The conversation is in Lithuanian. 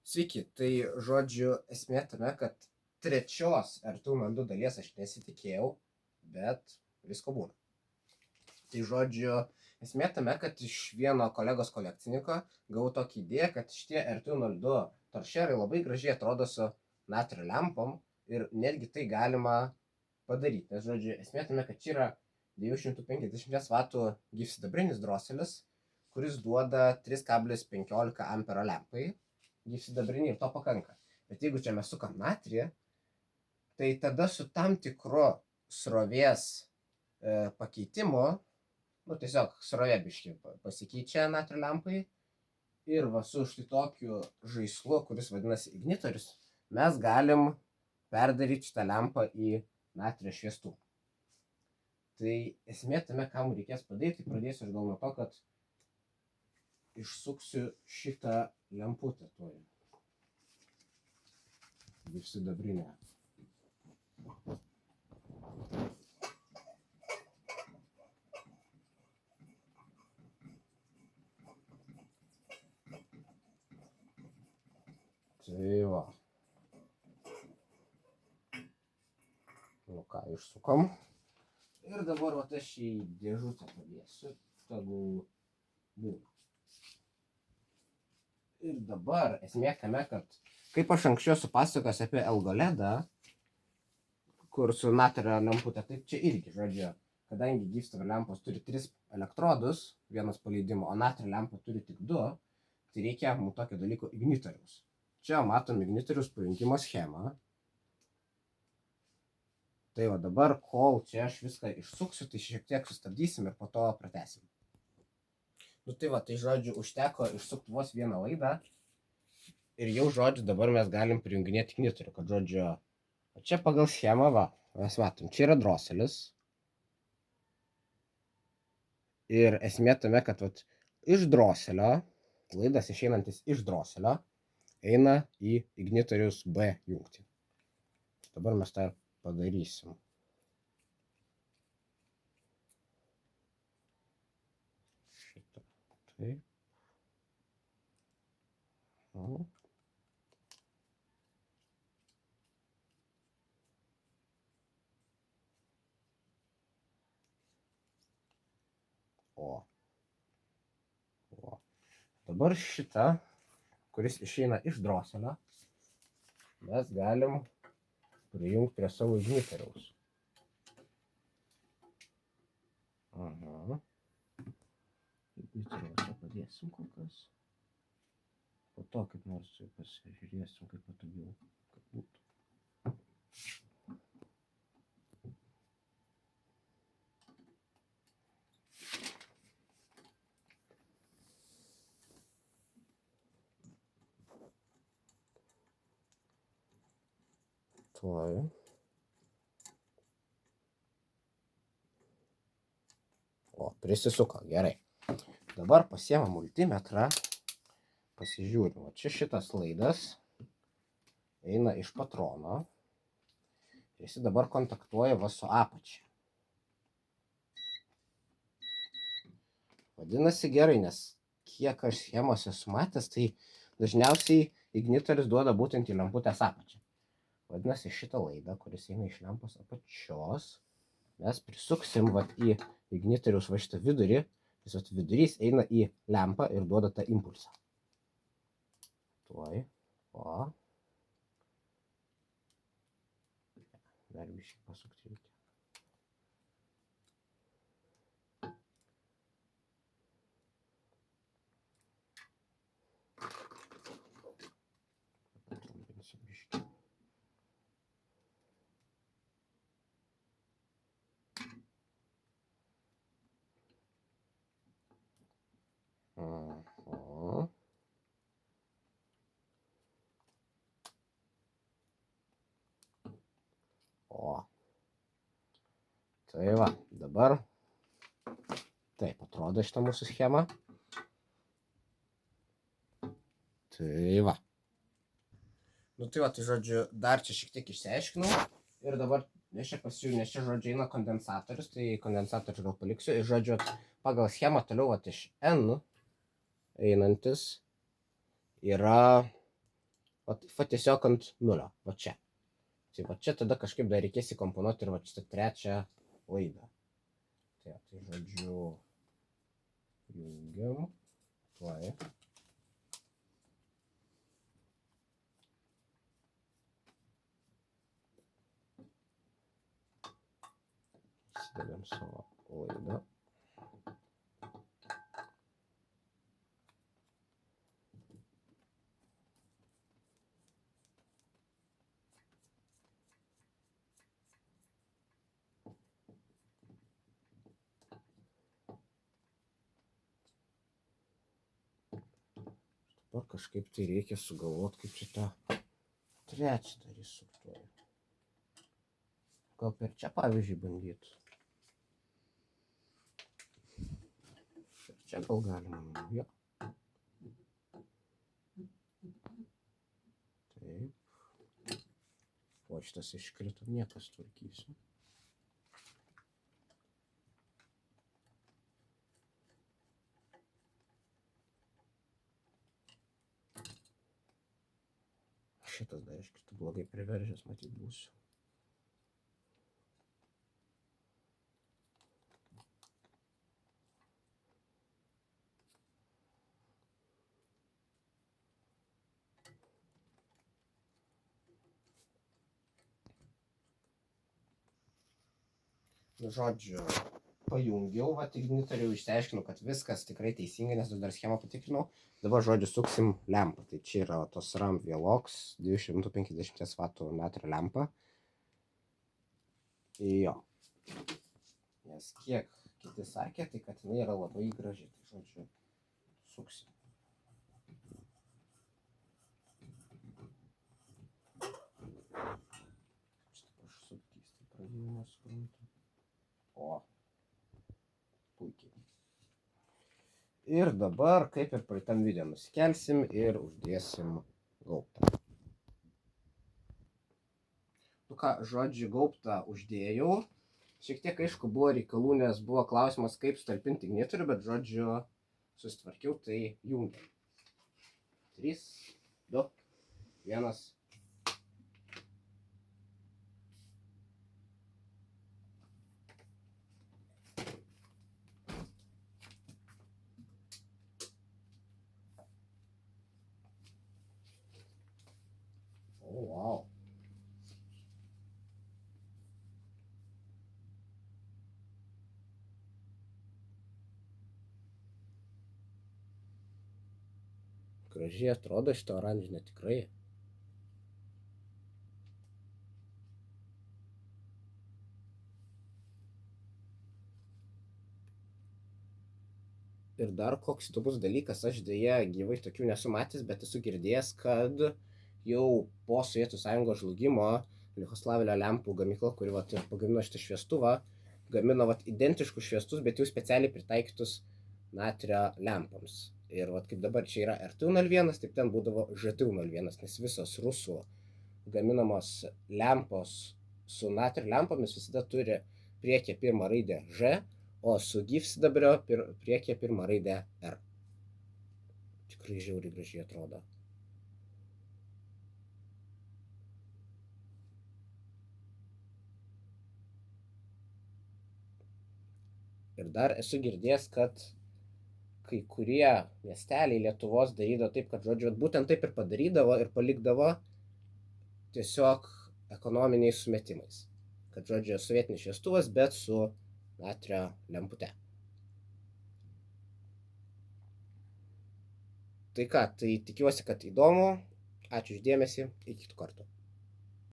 Sveiki, tai žodžiu esmė tame, kad trečios R202 dalies aš nesitikėjau, bet visko būna. Tai žodžiu esmė tame, kad iš vieno kolegos kolekcininko gavau tokį idėją, kad šitie R202 toršerai labai gražiai atrodo su natrio lempom ir netgi tai galima padaryti. Nes žodžiu esmė tame, kad čia yra 250 W gyvsidabrinis droselis, kuris duoda 3,15 ampero lempai. Gyvsidabrinį ir to pakanka. Bet jeigu čia mes sukam natrį, tai tada su tam tikru srovės pakeitimu, tiesiog srovė biškį pasikeičia natrio lempai ir va su štai tokiu žaislu, kuris vadinasi ignitorius, mes galim perdaryti šitą lempą į natrio šviestuvą. Tai esmė tame, ką mums reikės padaryti, tai pradėsiu aš gal nuo to, kad išsuksiu šitą lemputę tuoj. Gyvsidabrinę. Tai va. Nu ką, išsukam. Ir dabar va aš į dėžutę padėsiu. Tegul būna. Ir dabar esmė tame, kad kaip aš anksčiau esu pasakojęs apie Elgoledą, kur su natrio lemputė, taip čia irgi, žodžiu, kadangi gyvsidabrio lempos turi 3 elektrodus, vienas paleidimo, o natrio lempa turi tik 2, tai reikia mums tokio dalyko ignitoriaus. Čia matom ignitoriaus pajungimo schemą. Tai va dabar, kol čia aš viską išsuksiu, tai šiek tiek sustabdysim ir po to pratęsim. Nu tai va, tai žodžiu, užteko išsukti vos vieną laidą ir jau žodžiu dabar mes galim prijunginėti ignitorių, kad žodžiu, čia pagal schemą va, mes matom, čia yra droselis ir esmė tame, kad vat, iš droselio, laidas išeinantis iš droselio, eina į ignitorius B jungtį. Dabar mes tą padarysim. Šitą. Taip. Dabar šitą, kuris išeina iš droselio, mes galim prijungti prie savo ignitoriaus. Ignitoriaus čia padėsim kol kas. Po to kaip nors pasižiūrėsim, kaip patogiau būtų. Tuoj. O, prisisuko, gerai. Dabar pasiemam multimetrą, pasižiūrim. O čia šitas laidas eina iš patrono. Jis dabar kontaktuoja va su apačia. Vadinasi gerai, nes kiek aš schemose esu matęs, tai dažniausiai ignitorius duoda būtent į lemputės apačią. Vadinasi, šitą laidą, kuris eina iš lempos apačios, mes prisuksim vat į ignitoriaus va šitą vidurį, nes vat vidurys eina į lempą ir duoda tą impulsą. Tuoj. O. Dar biškį pasukti reikia. Patrumpinsiu biškį. O. Tai va, dabar taip atrodo šitą mūsų schemą. Tai va. Nu tai va, tai žodžiu, dar čia šiek tiek išsiaiškinau. Ir dabar, nes čia pasižiūrėjau, nes čia žodžiu eina kondensatorius, tai kondensatorius gal paliksiu. Ir žodžiu, pagal schemą toliau iš N einantis yra Va tiesiog ant nulio, va čia. Tai va čia tada kažkaip dar reikės įkomponuoti ir va šitą trečią laidą. Tai žodžiu, jungiam, tuoj. Įsidedam savo laidą. Dabar kažkaip tai reikia sugalvoti, kaip čia tą trečią dar įsuktuoju. Gal per čia, pavyzdžiui, bandyt. Per čia gal galima, jo. Taip. O šitas iškrito, niekas tvarkysiu. Šitas dar iškrito, blogai priveržęs, matyt, būsiu. Žodžiu, pajungiau, va, ignitorių, išsiaiškinau, kad viskas tikrai teisingai, nes aš dar schemą patikrinau. Dabar, žodžiu, suksim lempą. Tai čia yra tos RAM Velox 250 W natrio lempa. Jo. Nes kiek kiti sakė, tai kad jinai yra labai graži. Tai, žodžiu, suksim. Štai aš suktis, tai pradėjau nesuprantu. O, puikiai. Ir dabar, kaip ir praeitam video, nusikelsim ir uždėsim gaubtą. Nu ką, žodžiu, gaubtą uždėjau. Šiek tiek, aišku, buvo reikalų, nes buvo klausimas, kaip sutalpinti ignitorių, bet, žodžiu, susitvarkiau, tai jungiam. 3, 2, 1. O, wow. Gražiai atrodo šitą oranžinę tikrai. Ir dar koks įdomus dalykas, aš dėja gyvai tokių nesu matęs, bet esu girdėjęs, kad jau po Sovietų Sąjungos žlugimo Lihoslavilio lempų gamykla, kuri vat, ir pagamino šitą šviestuvą, gamino vat, identiškus šviestus, bet jau specialiai pritaikytus natrio lempams. Ir vat, kaip dabar čia yra RTU01, taip ten būdavo ŽTU01, nes visos rusų gaminamos lempos su natrio lempomis visada turi priekyje pirmą raidę Ž, o su gyvsidabrio priekyje pirmą raidę R. Tikrai žiauriai gražiai atrodo. Ir dar esu girdėjęs, kad kai kurie miesteliai Lietuvos darydavo taip, kad, žodžiu, būtent taip ir padarydavo ir palikdavo tiesiog ekonominiais sumetimais. Kad, žodžiu, sovietinis šviestuvas, bet su natrio lempute. Tai ką, tai tikiuosi, kad įdomu. Ačiū už dėmesį, iki kitų kartų.